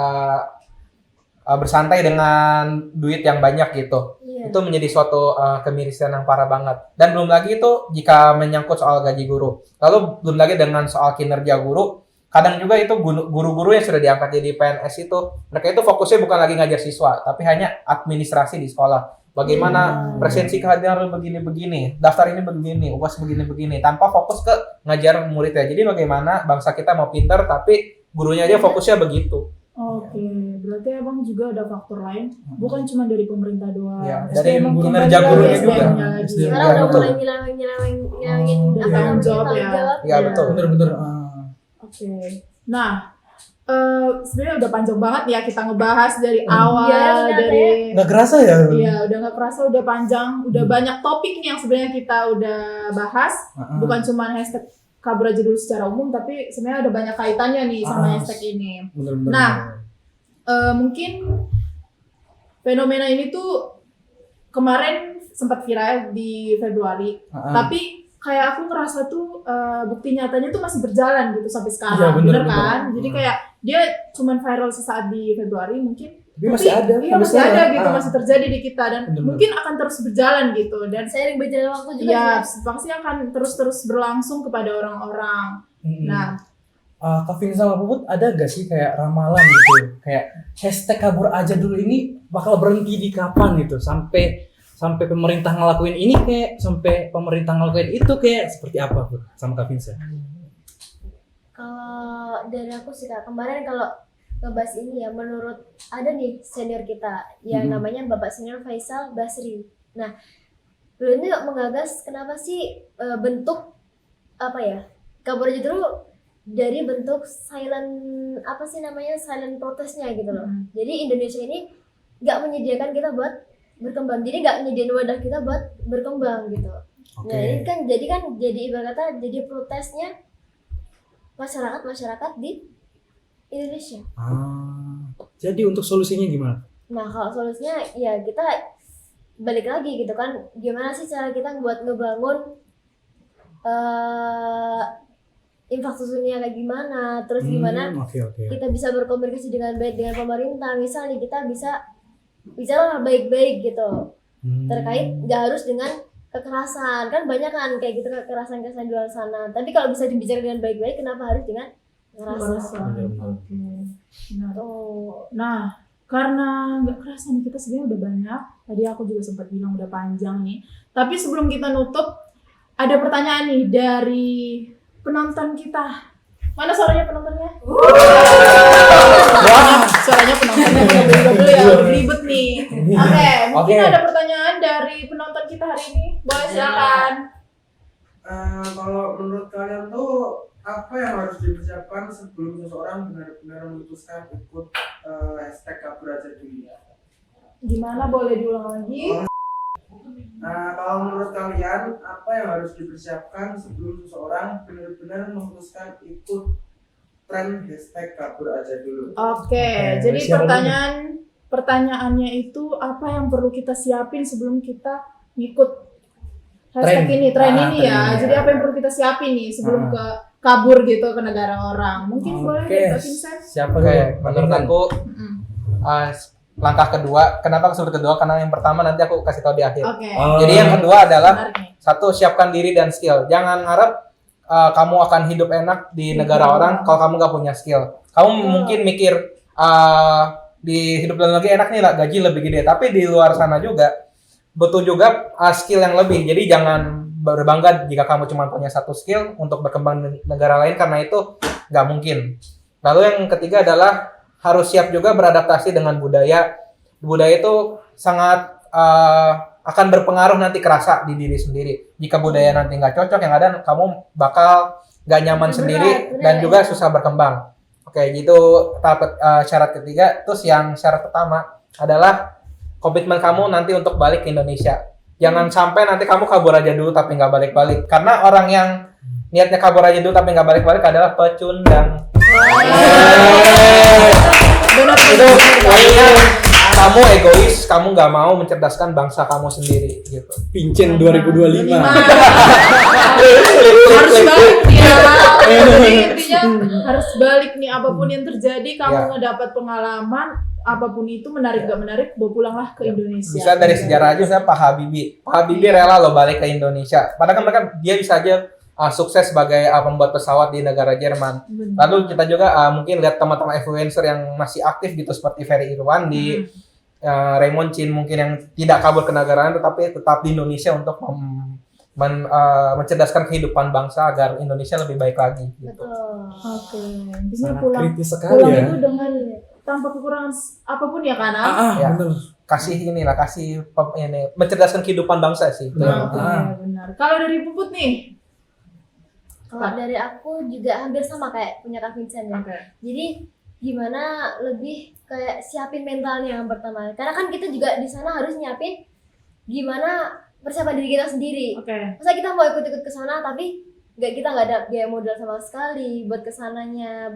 bersantai dengan duit yang banyak gitu. Iya. Itu menjadi suatu kemirisan yang parah banget. Dan belum lagi itu jika menyangkut soal gaji guru. Lalu belum lagi dengan soal kinerja guru. Kadang juga itu guru-guru yang sudah diangkat jadi PNS itu, mereka itu fokusnya bukan lagi ngajar siswa, tapi hanya administrasi di sekolah. Bagaimana presensi kehadiran begini-begini, daftar ini begini, UAS begini-begini, tanpa fokus ke ngajar muridnya. Jadi bagaimana bangsa kita mau pinter, tapi gurunya aja fokusnya begitu. Oke, berarti abang juga ada faktor lain, bukan cuma dari pemerintah doang. Ya, SDM dari mungkin kinerja lagi gurunya ada juga. SDM-nya lagi. SDM. Sekarang udah betul. mulai nyilangin Tanggung jawab ya. Ya, betul. Bener-bener. Oke, nah sebenarnya udah panjang banget ya kita ngebahas dari awal, Iya, ternyata dari Nggak kerasa ya? iya udah nggak kerasa udah panjang, udah banyak topik nih yang sebenarnya kita udah bahas, bukan cuma hashtag kabur aja dulu secara umum, tapi sebenarnya ada banyak kaitannya nih sama hashtag ini. Bener-bener. Nah, mungkin fenomena ini tuh kemarin sempat viral di Februari, tapi kayak aku ngerasa tuh bukti nyatanya tuh masih berjalan gitu sampai sekarang, Iya, bener, bener bener. kan? Jadi kayak dia cuman viral sesaat di Februari mungkin, Tapi masih ada. iya masih ada gitu, Ah. masih terjadi di kita dan Bener-bener. mungkin akan terus berjalan gitu dan Seiring berjalan waktu juga ya sih. pasti akan terus berlangsung kepada orang-orang. Nah, Kak Vin sama Puput ada gak sih kayak ramalan gitu, kayak hashtag kabur aja dulu ini bakal berhenti di kapan gitu, sampai pemerintah ngelakuin ini kayak sampai pemerintah ngelakuin itu kayak seperti apa tuh sama Kak Vincent? Kalau dari aku sih Kak, kemarin kalau ngebahas ini ya, menurut ada nih senior kita yang namanya Bapak Senior Faisal Basri. Nah, beliau ini menggagas kenapa sih bentuk apa ya, kabur aja dulu dari bentuk silent silent protesnya gitu loh. Jadi Indonesia ini nggak menyediakan kita buat berkembang, jadi nggak nyediain wadah kita buat berkembang gitu. Nah ini kan jadi ibarat kata jadi protesnya masyarakat di Indonesia. Jadi untuk solusinya gimana? Nah kalau solusinya ya kita balik lagi gitu kan, gimana sih cara kita buat ngebangun infrastrukturnya kayak gimana, terus gimana kita bisa berkomunikasi dengan baik dengan pemerintah, misalnya kita bisa bicara baik-baik gitu terkait nggak harus dengan kekerasan, kan banyak kan kayak gitu kekerasan di luar sana, tapi kalau bisa dibicarakan dengan baik-baik kenapa harus dengan kekerasan? Oke. Nah, karena nggak kerasa nih kita sebenarnya udah banyak. Tadi aku juga sempat bilang udah panjang nih. Tapi sebelum kita nutup, ada pertanyaan nih dari penonton kita. Mana suaranya penontonnya? Suaranya penontonnya double ya, ribet nih. Oke, mungkin ada pertanyaan dari penonton kita hari ini. Boleh silakan. Kalau menurut kalian tuh apa yang harus dipersiapkan sebelum seseorang benar-benar memutuskan ikut hashtag kabur aja dulu? Gimana, boleh diulang lagi? Kalau menurut kalian apa yang harus dipersiapkan sebelum seseorang benar-benar memutuskan ikut tren hashtag kabur aja dulu? Oke, jadi pertanyaannya itu apa yang perlu kita siapin sebelum kita ngikut hashtag ini, tren ini ya. Jadi apa yang perlu kita siapin nih sebelum ke kabur gitu ke negara orang? Mungkin boleh Kak Vincent? Siapa Menurut aku langkah kedua, kenapa kesulitan kedua? Karena yang pertama nanti aku kasih tahu di akhir. Oke. Jadi yang kedua adalah Benar nih. satu, siapkan diri dan skill. Jangan ngarep kamu akan hidup enak di negara orang kalau kamu nggak punya skill. Kamu mungkin mikir di hidup dalam negeri enak nih lah, gaji lebih gede, tapi di luar sana juga butuh juga skill yang lebih. Jadi jangan berbangga jika kamu cuma punya satu skill untuk berkembang di negara lain, karena itu nggak mungkin. Lalu yang ketiga adalah harus siap juga beradaptasi dengan budaya. Budaya itu sangat akan berpengaruh nanti kerasa di diri sendiri. Jika budaya nanti nggak cocok, yang ada kamu bakal nggak nyaman Berat, sendiri berat dan ya. juga susah berkembang. Oke, gitu tahap syarat ketiga. Terus yang syarat pertama adalah komitmen kamu nanti untuk balik ke Indonesia. Jangan sampai nanti kamu kabur aja dulu tapi nggak balik-balik. Karena orang yang niatnya kabur aja dulu tapi nggak balik-balik adalah pecundang. Benar Itu artinya kamu egois, kamu nggak mau mencerdaskan bangsa kamu sendiri gitu. Pincen 2025. Harus balik nih ya. Jadi intinya harus balik nih, apapun yang terjadi kamu Ya. ngedapat pengalaman apapun itu, menarik gak menarik, bawa pulanglah ke Indonesia. Bisa dari sejarah aja, misalnya Pak Habibie. Pak Habibie rela loh balik ke Indonesia. Padahal kan mereka dia bisa aja sukses sebagai pembuat pesawat di negara Jerman. Benar. Lalu kita juga mungkin lihat teman-teman influencer yang masih aktif gitu seperti Ferry Irwandi, Raymond Chin mungkin yang tidak kabur ke negara lain tetapi tetap di Indonesia untuk mencerdaskan kehidupan bangsa agar Indonesia lebih baik lagi gitu. Betul. Oke, intinya Sangat pulang kritis sekali pulang ya. itu dengan tanpa kekurangan apapun ya kan? Ya. Bener. Kasih ini mencerdaskan kehidupan bangsa sih. Itu yang Oke, penting. benar. Kalau dari Puput nih? Kalau dari aku juga hampir sama kayak punya Kak Vincent ya. Jadi gimana lebih kayak siapin mentalnya yang pertama. Karena kan kita juga di sana harus nyiapin gimana persiapan diri kita sendiri. Oke. Masa kita mau ikut-ikut ke sana tapi kita nggak ada biaya modal sama sekali buat kesananya,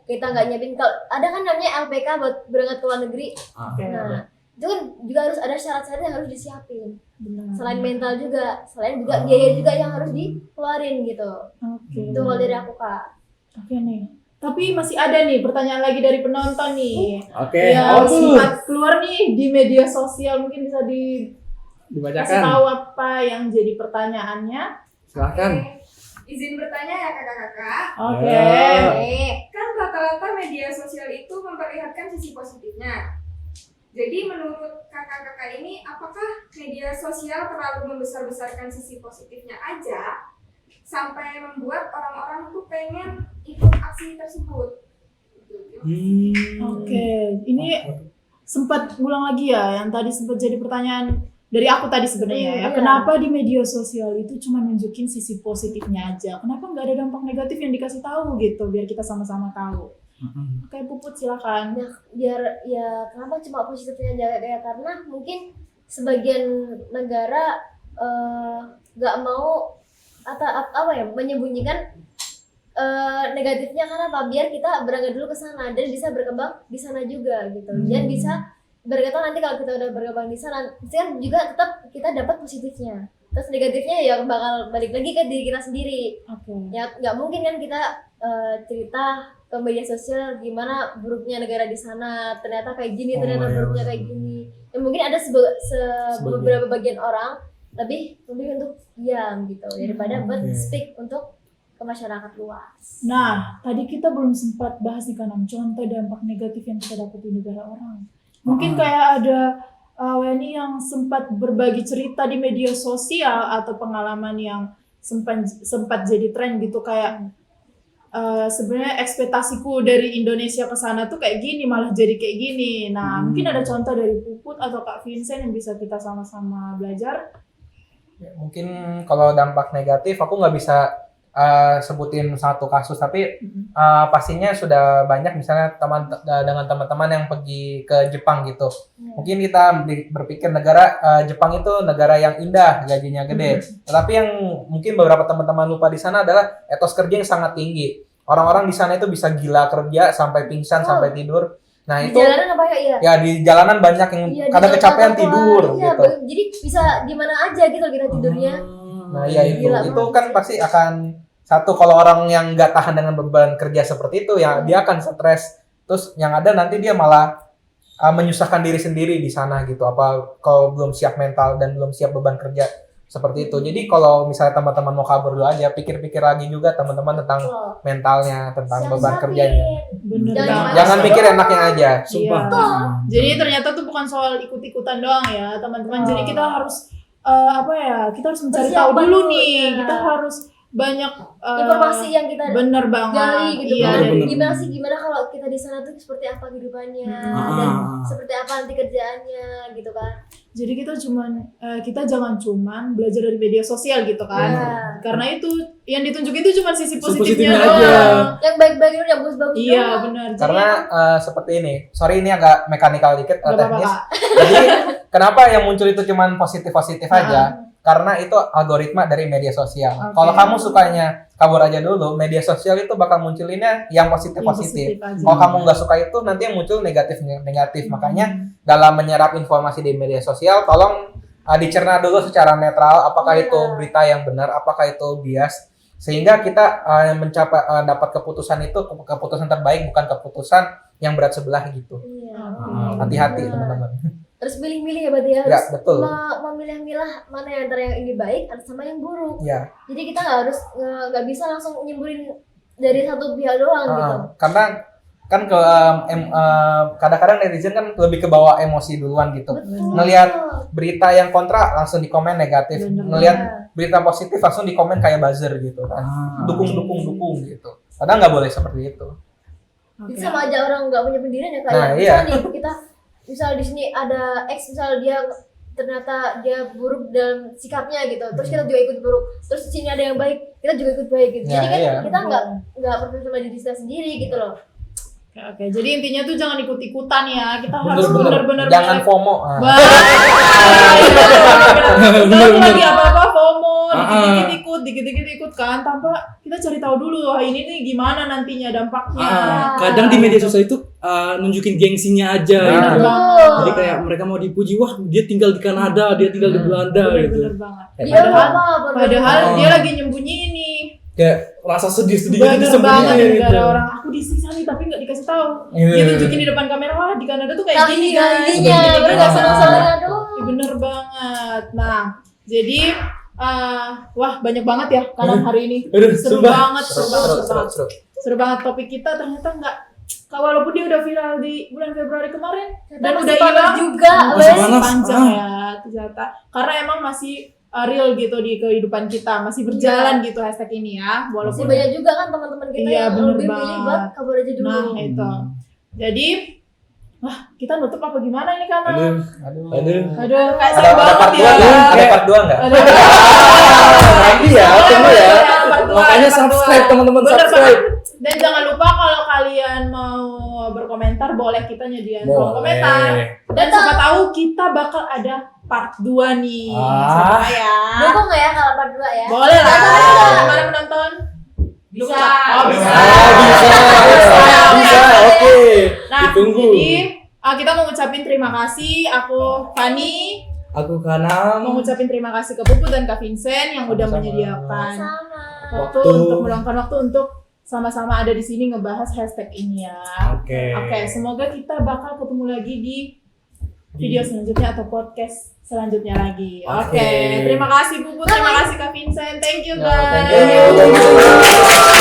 kita nggak nyiapin. Kalau ada kan namanya LPK buat berangkat ke luar negeri. Oke. Nah itu kan juga harus ada syarat-syarat yang harus disiapin. Benar. Selain mental juga, selain juga biaya juga yang harus dikeluarin gitu. Oke. Itu kalau dari aku Kak. Oke nih. Tapi masih ada nih pertanyaan lagi dari penonton nih. Oke. Yang Oh, sempat keluar nih di media sosial, mungkin bisa dikasih dibacakan. tahu apa yang jadi pertanyaannya. Silakan. Izin bertanya ya kakak-kakak. Oke. Ya. Kan rata-rata media sosial itu memperlihatkan sisi positifnya. Jadi menurut kakak-kakak ini, apakah media sosial terlalu membesar-besarkan sisi positifnya aja sampai membuat orang-orang tuh pengen ikut aksi tersebut? Oke, ini sempat ulang lagi ya, yang tadi sempat jadi pertanyaan dari aku tadi sebenarnya ya. Iya. Kenapa di media sosial itu cuma nunjukin sisi positifnya aja? Kenapa nggak ada dampak negatif yang dikasih tahu gitu, biar kita sama-sama tahu? Oke, Puput silakan. Nah, biar ya kenapa cuma positifnya aja kayak karena mungkin sebagian negara nggak mau atau apa ya menyembunyikan negatifnya karena apa? Biar kita berangkat dulu ke sana dan bisa berkembang di sana juga gitu. Dan bisa berkata nanti kalau kita udah berkembang di sana, kan juga tetap kita dapat positifnya. Terus negatifnya ya bakal balik lagi ke diri kita sendiri. Oke. Ya nggak mungkin kan kita cerita ke media sosial gimana buruknya negara di sana, ternyata kayak gini, ternyata iya, buruknya kayak gini. Ya mungkin ada beberapa bagian orang lebih memilih untuk diam gitu daripada buat speak untuk ke masyarakat luas. Nah, tadi kita belum sempat bahas nih kan contoh dampak negatif yang kita dapat di negara orang. Mungkin kayak ada Weni yang sempat berbagi cerita di media sosial atau pengalaman yang sempat jadi tren gitu kayak sebenarnya ekspektasiku dari Indonesia ke sana tuh kayak gini malah jadi kayak gini. Nah, mungkin ada contoh dari Puput atau Kak Vincent yang bisa kita sama-sama belajar. Ya, mungkin kalau dampak negatif aku nggak bisa sebutin satu kasus, tapi pastinya sudah banyak misalnya dengan teman-teman yang pergi ke Jepang gitu. Mungkin kita berpikir negara Jepang itu negara yang indah, gajinya gede. Tetapi yang mungkin beberapa teman-teman lupa di sana adalah etos kerja yang sangat tinggi. Orang-orang di sana itu bisa gila kerja sampai pingsan sampai tidur. Nah, Di itu jalanan apa ya? ya di jalanan banyak yang Iya, kadang di kecapean jalan tidur trotoar. Iya, gitu. jadi bisa di mana aja gitu kita tidurnya. Nah, ya itu Gila itu banget kan sih. pasti akan satu, kalau orang yang nggak tahan dengan beban kerja seperti itu ya dia akan stres. Terus yang ada nanti dia malah menyusahkan diri sendiri di sana gitu. Apa kalau belum siap mental dan belum siap beban kerja Seperti itu. Jadi kalau misalnya teman-teman mau kabur dulu aja, pikir-pikir lagi juga teman-teman tentang mentalnya, tentang beban kerjanya. Bener Jangan banget. Jangan mikir enaknya aja. Sumpah. Iya. Jadi ternyata tuh bukan soal ikut-ikutan doang ya teman-teman. Jadi kita harus kita harus mencari tahu Persiapan dulu dulu, nih. ya. Kita harus banyak Informasi yang kita bener banget. gali gitu Iya, kan. bener. Gimana kalau kita di sana tuh seperti apa kehidupannya dan seperti apa nanti kerjaannya gitu kan. jadi kita jangan cuman belajar dari media sosial gitu kan. Iya. Karena itu yang ditunjukin itu cuma sisi Sisi positifnya positifnya doang. aja. Yang baik-baik itu yang bagus-bagus Iya doang. benar. Karena seperti ini. Sorry ini agak mekanikal dikit, Gak apa-apa, teknis. Kak. Jadi kenapa yang muncul itu cuman positif-positif aja? Karena itu algoritma dari media sosial. Oke. Kalau kamu sukanya kabur aja dulu, media sosial itu bakal munculinnya yang positif-positif. aja. Kalau kamu nggak suka itu, nanti yang muncul negatif-negatif. Makanya dalam menyerap informasi di media sosial, tolong dicerna dulu secara netral, apakah Iya. itu berita yang benar, apakah itu bias, sehingga kita dapat keputusan itu keputusan terbaik, bukan keputusan yang berat sebelah gitu. Iya. Hati-hati Benar. teman-teman. Harus milih-milih ya berarti ya. Ya Harus betul. memilah-milah mana yang antara yang ini baik sama yang buruk. Ya. Jadi kita nggak bisa langsung nyemburin dari satu pihak doang gitu. Karena kan kadang-kadang netizen kan lebih ke bawah emosi duluan gitu. Betul. Ngelihat berita yang kontra langsung di komen negatif. Bener. Ngelihat berita positif langsung di komen kayak buzzer gitu kan. Dukung gitu. Padahal nggak boleh seperti itu. Oke. Jadi sama aja orang nggak punya pendirian ya kayak Nah, misal iya. nih kita misal di sini ada X misal dia ternyata dia buruk dalam sikapnya gitu terus kita juga ikut buruk terus di sini ada yang baik kita juga ikut baik gitu Ya, jadi kan iya. kita nggak perlu sama diri kita sendiri gitu loh. Oke, jadi intinya tuh jangan ikut-ikutan ya. Kita Bener, harus bener. benar-benar Jangan FOMO. Kalau lagi apa-apa FOMO, dikit-dikit ikut kan, tanpa kita cari tahu dulu, wah ini nih gimana nantinya dampaknya. Kadang di media sosial itu nunjukin gengsinya aja Bener gitu. banget. Jadi kayak mereka mau dipuji, wah dia tinggal di Kanada, dia tinggal di Belanda gitu. Bener banget. Dia Padahal dia lagi nyembunyiin nih. Kayak rasa sedih-sedih gitu Bener banget, disembunyiin gak gitu. ada orang aku disiksa nih tapi nggak dikasih tahu. Iya. Dia tunjukin di depan kamera, wah di Kanada tuh kayak gini guys. Iya, Gini, bener gini. senang-senangnya doang. Bener banget. Nah, jadi wah banyak banget ya kanan hari ini. Aduh, Seru sumpah. banget, Seru. seru banget topik kita. Ternyata nggak, walaupun dia udah viral di bulan Februari kemarin dan Masih udah panas hilang juga. Masih wes. panas. panjang ya ternyata. Karena emang masih real gitu di kehidupan kita, masih berjalan gitu hashtag ini ya. Masih Walaupun banyak juga kan teman-teman kita Iya, yang bener lebih banget. milih buat kabur aja dulu. nah itu. Jadi kita nutup apa gimana ini kan? Aduh. Aduh, kayak Ada seru part banget 2 ya. nggak? Ada part 2 nggak? Ada Nanti ya, tunggu ya. part dua, Makanya part subscribe dua. teman-teman, Bener subscribe. banget. Dan jangan lupa kalau kalian mau berkomentar, boleh kita nyediain kolom komentar. Dan siapa tahu kita bakal ada part 2 nih. Siapa ya? Dukung nggak ya kalau part 2 ya? Boleh lah. Bisa. Gimana penonton? Bisa. Oh, bisa. Bisa, oke. Nah, Ditunggu. jadi kita mau ngucapin terima kasih. Aku Fani Aku Kanam. mau ngucapin terima kasih ke Puput dan Kak Vincent yang udah Sama-sama. menyediakan Sama. waktu Waktu. untuk meluangkan waktu untuk sama-sama ada di sini ngebahas hashtag ini ya. Oke. Oke, semoga kita bakal ketemu lagi di video selanjutnya atau podcast selanjutnya lagi. Oke. Oke, terima kasih Puput, terima kasih Kak Vincent. Thank you Ya, guys. thank you.